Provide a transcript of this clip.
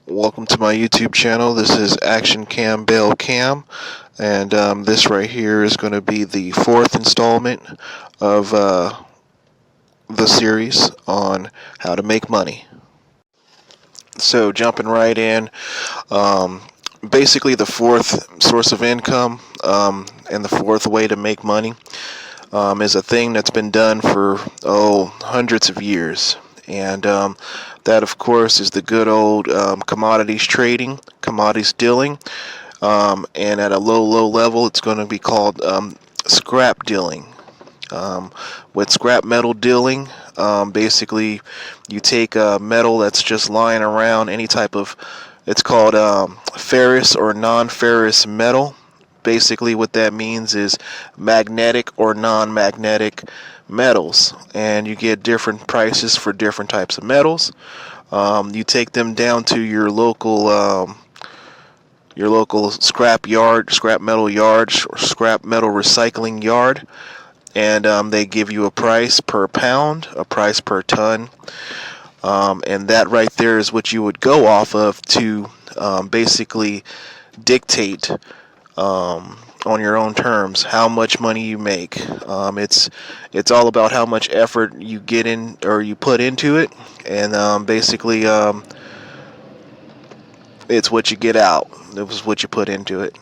Welcome to my YouTube channel. This is Action Cam Bell Cam, and this right here is going to be the fourth installment of the series on how to make money. So jumping right in, um, basically the fourth source of income and the fourth way to make money is a thing that's been done for hundreds of years. And that, of course, is the good old commodities trading, commodities dealing. And at a low level, it's going to be called scrap dealing. With scrap metal dealing, basically, you take a metal that's just lying around, any type of, it's called ferrous or non-ferrous metal. Basically, what that means is magnetic or non-magnetic metals, and you get different prices for different types of metals. You take them down to your local scrap yard, scrap metal yard, or scrap metal recycling yard, and they give you a price per pound, a price per ton, and that right there is what you would go off of to basically dictate on your own terms how much money you make. It's all about how much effort you get in or you put into it, and basically it's what you get out. It was what you put into it.